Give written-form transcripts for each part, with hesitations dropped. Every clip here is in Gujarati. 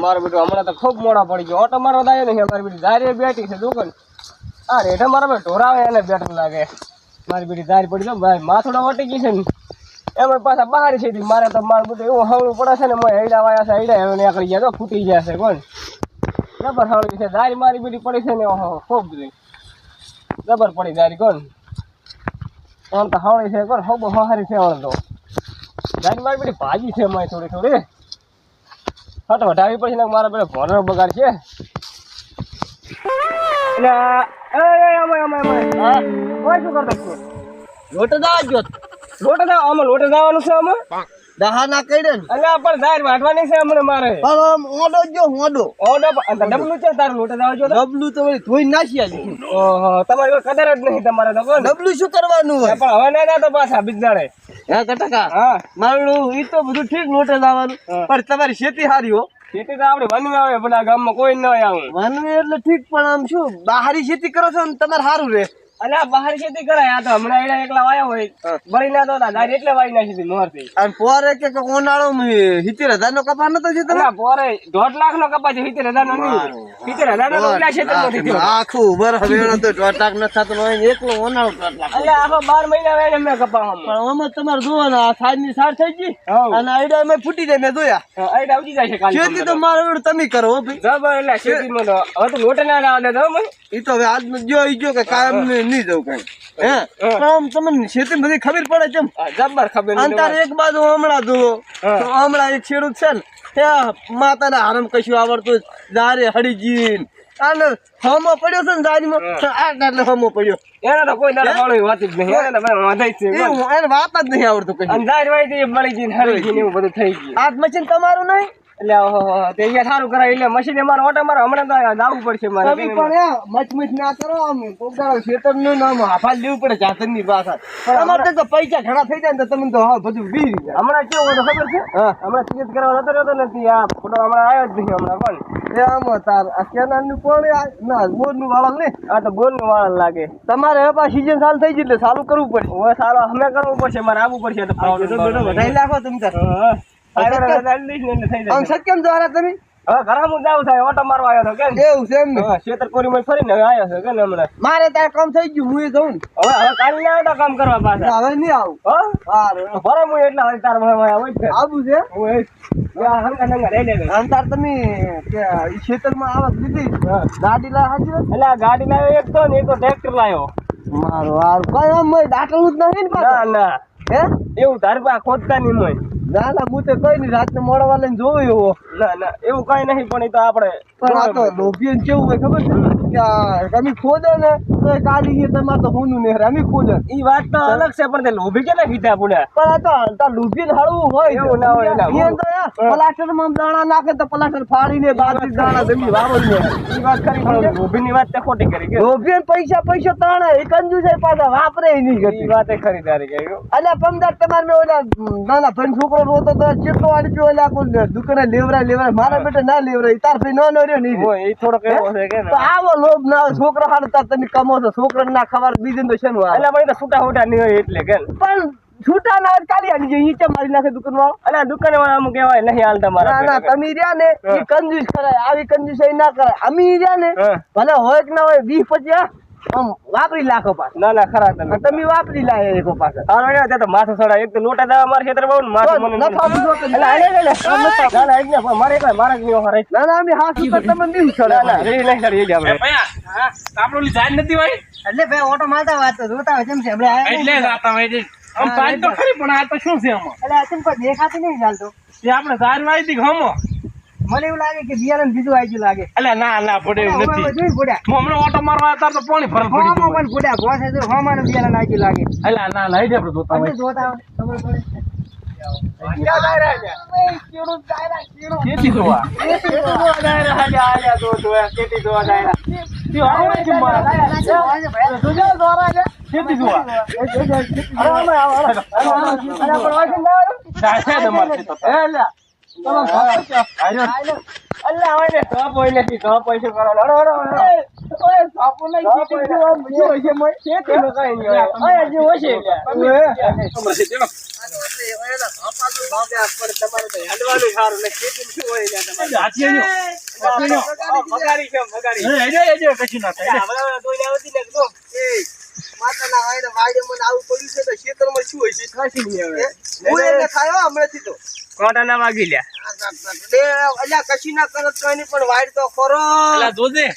મારું બેટું હમણાં તો ખૂબ મોડા પડી ગયો ઓટો મારવા દાય નહીં અમારી બેટી ધારે બેઠી છે દુકાન આ રેઠે મારા બે ઢોરાવે એને બેટર લાગે મારી બેટી ધારી પડી તો ભાઈ માથોડા વટી ગઈ છે ને એમાં પાછા બહાર છે મારે તો મારું બધું એવું હવળું પડે છે ને મેં હૈડા વાયા છે હૈડા હવે નીકળી ગયા તો ફૂટી ગયા છે કોણ જબર હવળી છે ધારી મારી બેટી પડી છે ને ઓહો ખૂબ બધી જબર પડી ધારી કોણ આમ તો હવળી છે કોણ હબો હારી છે તો ધારી મારી બેટી ભાજી છે મેં થોડી થોડી હટ વટાવી પડશે ને મારા પેલા ભોનો બગાડ છે શું કરતો લોટે દાવા જો લોટે દાવ આમાં લોટે દાવાનું છે આમાં દહા ના કઈડે ને અલ્યા પણ ધાર વાટવાની છે અમને મારે પણ ઓડો જો ઓડો ઓડો ડબલું છે તારું લોટે દાવ જો ડબલું તો વળી ધોઈ નાખી આલી ઓહો તમારી કોઈ કદર જ નહીં તમારે તો કોણ ડબલું શું કરવાનું હોય પણ હવે ના તો પાછા બીજાડે હે કટકા હા મારું ઈ તો બધું ઠીક લોટે દાવાનું પણ તમારી ખેતી હારી હો ખેતી તો આપણે વનવી આવે પણ આ ગામમાં કોઈ ન આવે વનવી એટલે ઠીક પણ આમ શું બહારી ખેતી કરો છો ને તમારે સારું રે અલ્યા બહાર ખેતી કરાય આ તો હમણાં એડા એકલા વાયા હોય બળી ના તો ધાર એટલે વાઈ નાખી મોરથી અને પોરે કે ઉનાળો 70,000 નો કપા નતો છે તમે પોરે 1.5 લાખ નો કપા છે 70,000 નો નહીં 70,000 નો ઉલા છે તો આખું બર હવે તો 1.5 લાખ ન થતો હોય એકલો ઉનાળો 1.5 લાખ અલ્યા આખો 12 મહિના વેણે મેં કપા પણ આમાં તમારે જોવો ને આ સાજની સાર થઈ ગઈ અને આઈડા મેં ફૂટી જાય મેં જોયા આઈડા ઉજી જાય છે કાલ ખેતી તો મારે તમે કરો હો ભાઈ જબર એટલે ખેતીમાં તો હવે તો લોટે ના આવે તો મને ઈ તો હવે આજ જો ઈ જો કે કાયમ નહીં જવું કઈ હે આમ તમને ખેતી બધી ખબર પડે કેમ જબર ખબર અંતર એક બાજુ હમણાં જુઓ તો હમણાં એક ખેડૂત છે ને ત્યાં માતાના હારમ કશું આવડતું જારે હડી જીન અને હમો પડ્યો છે ને દાજમાં એટલે હમો પડ્યો એને તો કોઈ દાડો વાળી વાત જ નહીં એને તો વાંધાઈ છે એને વાત જ નહીં આવડતું કઈ અંદાજ વાળી થી મળી ગઈ હરી ગઈ એવું બધું થઈ ગયું આ મશીન તમારું નહીં એટલે ઓહો તે અહીંયા સારું કરાય એટલે મશીન અમારો ઓટો મારો હમણાં તો જાવું પડશે મારે તમે પણ મચ ના કરો આમ પોગડાળો ખેતર નું નામ હાફાલ લેવું પડે જાતન ની પાછા પણ અમારે તો પૈસા ઘણા થઈ જાય ને તમે તો હા બધું બી હમણાં કેવું હતું ખબર છે હમણાં ટિકિટ કરવા જતો રહ્યો નથી આ ફોટો હમણાં આવ્યો જ નહીં હમણાં પણ એ આમ તાર આ કેનાલ નું કોણ ના બોર નું વાળા ને આ તો બોર નું વાળા લાગે તમારે હવે પાછું સીઝન ચાલુ થઈ ગઈ એટલે ચાલુ કરવું પડે હવે સારો અમે કરવું પડશે મારે આવવું પડશે તો વધારી નાખો તમે આમ સત્યમ દ્વારા તમે હવે ઘરમાં જાવ થાય ઓટો મારવા આવ્યો હતો કે એવું છે એમ ને છેતરપુરી માં ફરીને હવે આવ્યો છે કે હમણાં મારે તાર કામ થઈ ગયું હું જઉં ને હવે કાલે ના આવતા કામ કરવા પાછા હવે નહીં આવું ભરે હું એટલા હોય તાર આવું છે હું તાર તમે ખેતરમાં આવક દીધી ગાડી લાવી એટલે ગાડી લાવ્યો એક તો ને એક તો ટ્રેક્ટર લાવ્યો મારો હાર ભાઈ આમ દાટલું જ નથી ને ના ના હે એવું તાર પા ખોદતા નહીં હોય ના ના હું તો કઈ નહીં રાતને મોડા વાળા ને જોયું એવો ના ના એવું કઈ નહીં પણ એ તો આપણે પણ આ તો લોભિયન કેવું હોય ખબર છે કે તમે ખોદો ને તો એ કાઢી ગઈ તમારે તો હોનું ને અમે ખોદે ઈ વાત તો અલગ છે પણ તે લોભી કેને કીધા પુડા પણ આ તો લોભિયન હાળવું હોય એવું ના હોય તો પલાસ્ટર માં દાણા નાખે તો પલાસ્ટર ફાડીને બાજરી દાણા જમી વાવો ને ઈ વાત કરી પણ લોભી ની વાત તે ખોટી કરી કે લોભિયન પૈસા તાણે એ કંજુ છે પાછા વાપરે નહીં ગતી ઈ વાત એ ખરીદારી કે અલ્યા પમદાર તમારે મેં ઓલા નાના ભાઈ છોકરો રોતો તો કેટલો આડપ્યો ઓલા કોઈ દુકાને લેવરા મારા બેટા ના લેવરા તાર ભાઈ નો રહ્યો નહીં હોય એ થોડો કેવો છે કે તો આવો લોભ ના છોકરો હાડતા તમે કમો છો છોકરા ના ખબર બીજું તો શેનું એટલે ભાઈ તો છૂટા હોટા નહીં હોય એટલે કે પણ છૂટા ના કાઢી આની જે ઈચે મારી નાખે દુકાન વાળો એટલે દુકાને વાળા અમુક કહેવાય નહીં હાલતા મારા ના તમે રહ્યા ને એ કંજૂસ કરાય આવી કંજૂસ ના કરાય અમે રહ્યા ને ભલે હોય કે ના હોય 20-25 આમ વાપરી લાખો પાછા ના ના ખરા તમે વાપરી લાય એકો પાછા તારો ત્યાં તો માથું સડા એક તો લોટા દાવા મારા ખેતર બહુ માથું મને મારે એક મારા જ નહીં હરે ના અમે હાથ ઉપર તમે નહીં છોડે ના રે નહીં છડી જ આપણે હા આપણો જાન નથી ભાઈ એટલે ભાઈ ઓટો મારતા વાત તો જોતા હોય કેમ છે આપણે એટલે જાતા હોય આમ જાન તો ખરી પણ આ તો શું છે આમાં એટલે આ કોઈ દેખાતું નહીં ચાલતો એ આપણે જાન વાઈ દી હમો મને એવું લાગે કે બિયારણ બીજું આવી ગયું લાગે એટલે ના ના પડે એવું નથી હમણાં ઓટો મારવા હતા તો પાણી ભરલ પડી ગયું પણ ફોડ્યા ભોસે જો હમાને બિયારણ આવી ગયું લાગે એટલે ના ના એટલે આપણે જોતા હોય જોતા ખબર પડે ખેતી જોવા ખેતી જોવા તમારે તો હેડવાનું સારું ને ખેતી શું હોય ત્યાં તમારે હાથી આવ્યો. મગારી છે મગારી કશું ના થાય. હમણાં દોઈ આવતી ને તો માતાના વાયડે વાયડે મને આવું પડ્યું છે તો ખેતરમાં શું હોય છે કશી નહીં હવે હું એને ખાયો હમણાંથી તો કોટા ના વાગી લ્યા અલ્યા કશી ના કરો તો નહીં પણ વાયડ તો ખરો અલા જોજે.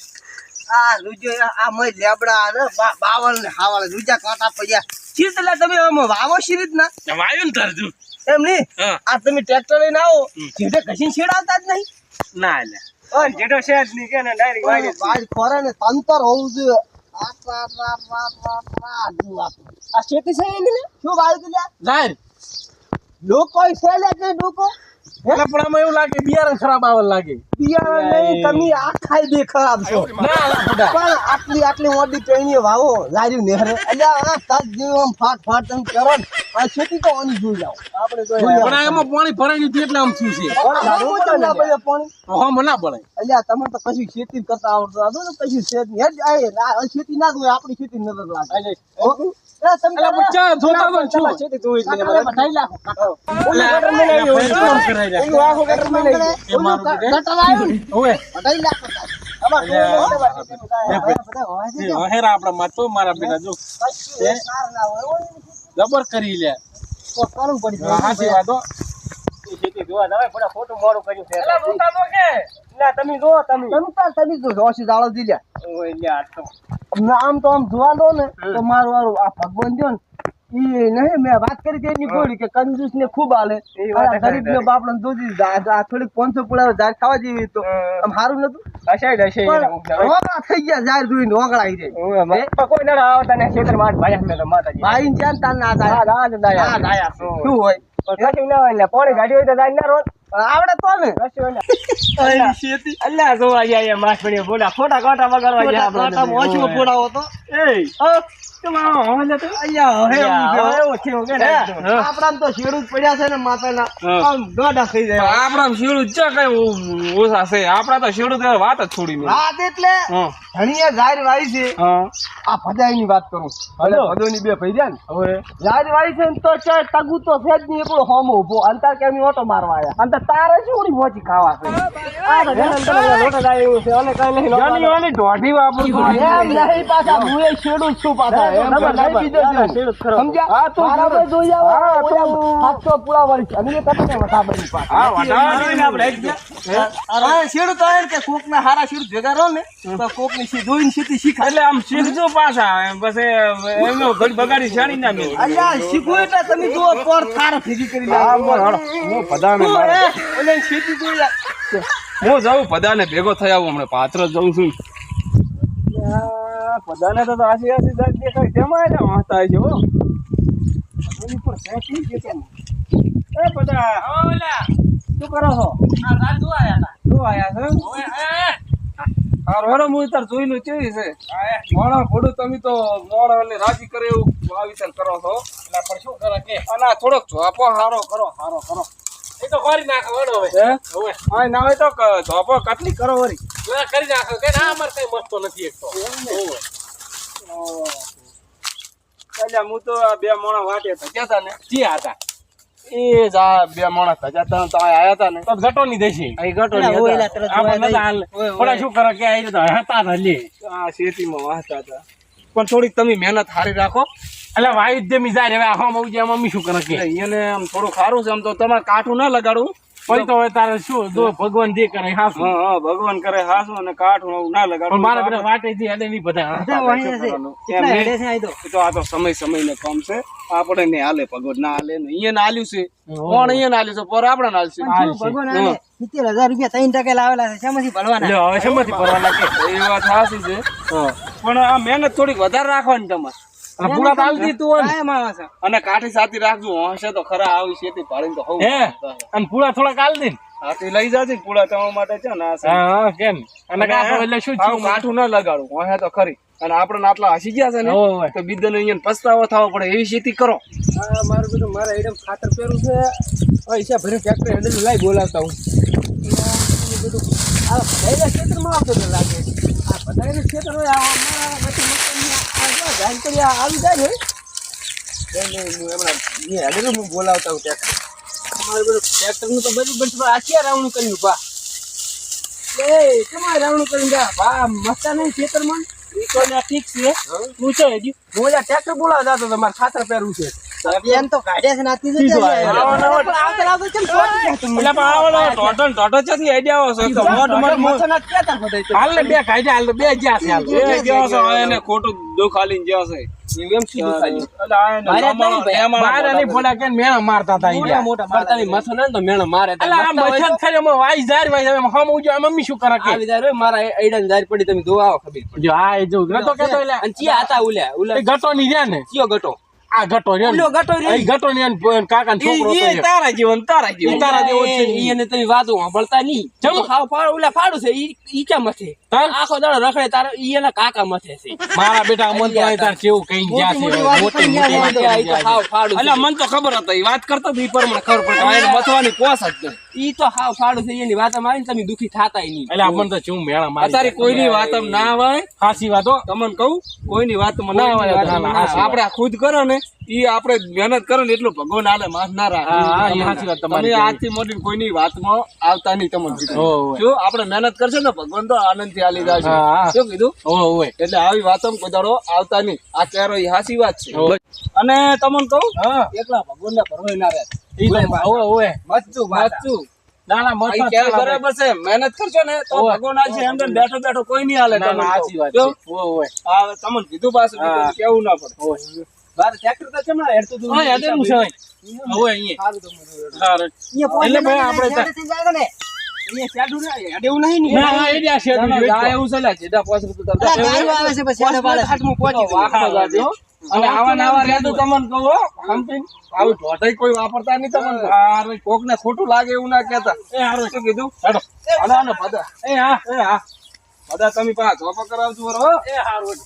આ રૂજો આ મય લેબડા ને બાવળ ને હાવળ રૂજા કાંટા પડ્યા ચીતલા તમે આમ વાવો શી રીતના વાયુ ને ધરજુ. એમ નહીં હા. આ તમે ટ્રેક્ટર લઈને આવો જેઠે કશી છેડાવતા જ નહીં ના લે. ઓ જેટો છે જ નહીં કે ને ડાયરેક્ટ વાગી વાયડ ખોરે ને તંતર હોવું જોઈએ આ ખેતી છે એની લે શું વાયુ તું લ્યા જાહેર. લોકો છે લે કે લોકો એટલે પણ આમાં એવું લાગે બિયારણ ખરાબ આવે લાગે. બિયારણ નહીં તમે આ ખાઈ દે ખરાબ છો ના અલા ખોટા. પણ આટલી મોટી ટણીએ વાવો લાર્યું નેહરે અલ્યા આ તાજ જેવું આમ ફાટ ફાટ તમે કરો ને આ ખેતી તો આની જોઈ જાવ આપણે તો પણ આ એમાં પાણી ભરાઈ ગયું એટલે આમ થયું છે. પાણી હા મને ના પડે. અલ્યા તમે તો કશું ખેતી કરતા આવડતું આ તો કશું છે જ નહીં હેડ આ ખેતી ના હોય આપણી ખેતી નજર લાગે હો? એ તમે અલા બચ્ચા જોતા તો છું. ખેતી જોઈ જ નહીં કાકા બધાઈ લાખો કાકા ઓલું ગટર મેં આવી હોય ફોન કરાઈ રહ્યા. ઓલું આખું ગટર મેં આવી એ મારું બેટે. ગટર આવ્યું ને ઓવે. બધાઈ લાખો અમાર બધા હેરા આપડા માં તો મારા બેટા જો કશું સાર ના હોય જબર કરી લે. તો કરવું પડી હાચી વાત હો. ખેતી જોવા જવાય પણ ખોટું મોડું કર્યું છે એટલે જોતા તો કે ના તમે જો તમે તમે તો જોશી દાળો દીલ્યા ઓય લ્યા આ તો આમ તો આમ જોવા દો ને તો મારું વારું આ ભગવાન જો ને ઈ નહીં મેં વાત કરી હતી એની બોલી કે કંજૂસ ને ખૂબ આલે ગરીબ ને બાપડે જોજી આ થોડીક 500 પુડાવે ઝાડ ખાવા જેવી તો આમ સારું નતું હસાઈ હશે ઓગળા થઈ ગયા ઝાડ જોઈને ઓગળાઈ જાય કોઈ ના આવતા ને ખેતર માં ભાઈ મેં તો માતાજી ભાઈ ને ચાલ તાર ના હા થાય હા દાયા હા દાયા શું હોય કશું ના હોય ને પાણી ગાડી હોય તો દાઈ ના રોજ આવડે તો ને કશું હોય ને અલ્લાહ જોવા ગયા માસ પડી બોલા ખોટા કાંટા વગાડવા ગયા કાંટા મોછો પુડાવો તો એ તમારો હવે તો અહીંયા હવે એવું છે કે ને આપડા તો શેડું જ પડ્યા છે ને માતાના આમ ગાડા થઈ જાય આપડા શેડું જ કઈ ઓછા છે. આપડા તો શેડું તો વાત જ છોડી મેં. વાત એટલે ધણીએ ઝાડ વાઈ છે આ ભદાઈની વાત કરું હવે ભદોની બે ભૈર્યા ને હવે ઝાડ વાઈ છે ને તો ચાર તગુ તો છે જ નહીં એકલો હોમો ઉભો અંતર કેમી ઓટો મારવા આયા અંતર તારે શું ઉડી પહોંચી ખાવા છે આ તો જનન તને લોટો દાય એવું છે અને કઈ નહીં જાની વાલી ઢોઢી વાપરું છું. એમ નહીં પાછા મુએ શેડું છું પાછા એમ નહીં બીજો સમજ્યા હા તો બરાબર જોઈ આવો 700 પુડા વાળી અને એ તમને વટાબડી પાછા હા વાટાવાની આપણે એક શેડું તો એમ કે કોક ના હારા શેડું ભેગા રહો ને તો કોક ની જોઈને સીધી શીખાય એટલે આમ શીખજો પાછા એમ પછી એમનો ઘડી બગાડી છાડી ના મેં. અલ્યા શીખવું એટલે તમે જુઓ પર થાર ભેગી કરી હા લે બોલ હાલો. હું પદાને મારે ઓલે ખેતી જોઈ હું જાઉં પદાને ભેગો થઈ આવું હમણાં પાત્ર જઉં છું. પદાને તો આસી આસી જાત દેખાય તેમાં એને વાંચતા છે હો. પદાની પર સેટ નહીં કેતો. એ પદા ઓલા શું કરો છો? આ રાત જો આયા શું આયા છે? ઓય હારો હેરો હું તાર જોઈ લો કેવી છે. મોણા ફોડું તમે તો મોણાને રાજી કરે એવું વાવીતર કરો છો. એટલે પણ શું કરે કે અને આ થોડોક ઝોપો હારો કરો હારો કરો. એ તો કરી નાખો વડો હવે હે હવે હા ના હોય તો ઝોપો કટલી કરો વળી. ના કરી નાખો કે ના અમાર કઈ મસ્તો નથી એક તો એટલે હું તો આ બે મોણા વાટે થયા હતા ને જી હતા એ જ આ બે મોણા થયા હતા તો આયા હતા ને તો ગટો ની દેશી અહીં ગટો ની પણ શું કરે કે આ તો હતા હલી આ શેતીમાં વાહતા હતા પણ થોડીક તમે મહેનત હારી રાખો. એટલે વાયુદ્ય મિજાજ હવે આમ આવું છે મમ્મી શું કરે કે એને આમ થોડું ખારું છે આમ તો તમારે કાઠું ના લગાડવું પછી તો હવે તારે શું જો ભગવાન જે કરે હાસું. હા ભગવાન કરે હાસું અને કાઠું ના લગાડવું. મારા બેટા વાટે થી એટલે નહીં બધા તો આ તો સમય ને કામ છે આપણે ને હાલે ભગવાન ના હાલે ને અહીંયા આલ્યું છે કોણ અહીંયા આલ્યું છે પર આપણે હાલશે. ભગવાન આલે 70000 રૂપિયા 3% લાવેલા છે શેમાંથી ભરવાના હવે શેમાંથી ભરવાના કે એ વાત સાચી છે પણ આ મહેનત થોડીક વધારે રાખવાની તમારે. અને પૂરા તો આલતી તું હોય ને. અને કાઠી સાથી રાખજો હશે તો ખરા આવી શેતી પાડીને તો હોવ અને પૂરા થોડા કાલ દે હાથી લઈ જાજે પૂરા તમારા માટે છે ને હા કેમ અને કાઠું એટલે શું થયું કાઠું ના લગાડું હશે તો ખરી અને આપણે આટલા હસી ગયા છે ને તો બીજાને અહીંયા પસ્તાવો થવો પડે એવી ખેતી કરો. મારું બધું મારે એકદમ ખાતર પહેરું છે પૈસા ભરીને ટ્રેક્ટર હેન્ડલ લાઈ બોલાવતા હું બધું આ બધાના ક્ષેત્રમાં આવતો તો લાગે આ બધાના ક્ષેત્ર હોય આવી જાય ને હું બોલાવતા હું ટ્રેક્ટર. તમારે બધું ટ્રેક્ટરનું તો બધું બનશે, પણ આ ક્યાં રાવણું કર્યું બા? એ તમારે રાવણું કરીને જા બા, મસ્તા નહીં ખેતરમાં. ઈ તો ન્યા ઠીક છે તું છે હજી હું ઓલા ટ્રેક્ટર બોલાવવા જતો તમારે ખાતર પહેરવું છે. એમ તો કાઢ્યા છે નાથી જતી સીધું રહે. આવ્યો. પણ આવતા આવતા કેમ છોડી ગયા તમે? એટલે પણ આવડો ટોટો ક્યાંથી આઈડિયા આવો છો? તો મોટ મચ્છરના ક્યાં તાર બધાય? હાલ ને બે કાઢ્યા હાલ બે જ્યાં છે હાલ એ જેવો છો એને ખોટું દુઃખ હાલીને જેવો છે એમ સીધું ખાલી. એટલે આ એને મારે જ નહીં મામા- ભાઈ. એમાં મારે નહીં ફોડા કે મેણા મારતા હતા ઈ મોટા રહ્યા. મોટા મારતાની મથો ના ને તો મેણો મારે. અલા આ મચ્છર ખરી અમે વાઈ જાર વાઈ જાર હમ ઉજો આ મમ્મી શું કરે કે આવી જાય રે, મારા eiડા જારી પડી, તમે જોવા આવો ખબર પડે. જો આ એ જો ગટો કેતો એટલે અને ચિયા હતા ઉલ્યા એ ગટો ની રહ્યા ને ચિયો ગટો? આ ગટો રહ્યો ને ઉલ્યો ગટો રહ્યો. એ ગટો ની કાકા ને છોકરો હતો ઈ એક. તારા જીવન તારા ઈ જીવન તારા જેવો જ છે. ઈ એને તમે વાતો સાંભળતા નહીં. ચમ. ખાવ ફાડ ઉલ્યા ફાડું છે ઈ ચા મથે. તાર? આખો દાડો રખડે તારો ઈ એના કાકા મથે છે. મારા બેટા મન તો અહીં તાર કેવું કઈ ગયા છે મોટી વાત મોટી કઈ મોટી ગયા વાત ઈ તો કરી હાવ ફાડું એટલે છે. મને તો ખબર હતી ઈ વાત કરતો તો ઈ પ્રમાણે ખબર પડે આ એને મથવાની કોસ જ નહીં ઈ તો હાવ ફાડું છે, એની વાત મારીને તમે દુખી થાતાય નહીં. એટલે આ મન તો શું મેળા મારી અત્યારે કોઈની વાતમ ના આવે ખાસી વાતો તમને કહું કોઈની વાતમાં ના આવે વાતમાં ના આવે. આપણે આ ખુદ કરો ને ઈ આપણે મહેનત કરો ને એટલું ભગવાન આલે માફ ના રાખે હા, હા, ઈ સાચી વાત તમારી. તમે આજથી મોટી કોઈની વાતમાં આવતા નહીં તમને કીધું. ઓવે. જો આપણે મહેનત કરશે ને ભગવાન તો આનંદથી આલી જશે હા, હા. શું કીધું ઓય એટલે આવી વાતોમાં કોઈ દાડો આવતા નહીં આ કેરો ઈ હાચી વાત છે ઓવે. અને તમને કહું હા એકલા ભગવાનના ભરોસે ના રહે ઈ તો ઓય મચ્છું વાત. સાચું ના ના આ ઈ મત ક્યારે બરાબર છે મહેનત કરશો ને તો ઓવે. ભગવાન આલશે એમ તેમ બેઠો બેઠો કોઈ નહીં હાલે ના તમને ના કહું. સાચી વાત જો, છે ઓય આ તમને કીધું પાછું હા. કેવું ના પડે ઓય બાર ટ્રેક્ટર તો ચમ ના હેડતું તું? હા યાદેલું છે ઓય અહીંયા સારું તો મને. સારું. એટલે ભાઈ આપણે તો- હેડેથી જાય ને. અહીંયા શેડું ના હેડેવું નહીં ને. ના ના એ રહ્યા છે ના, ના, જોઈ આ તો. એવું છે લ્યા, જેડા પોસરું તો અલા, તમે- ગાયો આવે છે પછી હેડે પાડે છે. હાથમાં પહોંચી ગયું. વાંકતો જાજો. અને આવા ને આવા રહ્યા તો તમને કહું હો, સમથિંગ આવું ઢોઢાઈ કોઈ વાપરતા નહીં તમને. આ કોકને ખોટું લાગે એવું ના કહેતા. એ હારું. શું કીધું? હેડો. અને આને બધા. એ હા એ હા. બધા તમે પાછા ધોપા કરાવજો બરો, હો. એ હારું.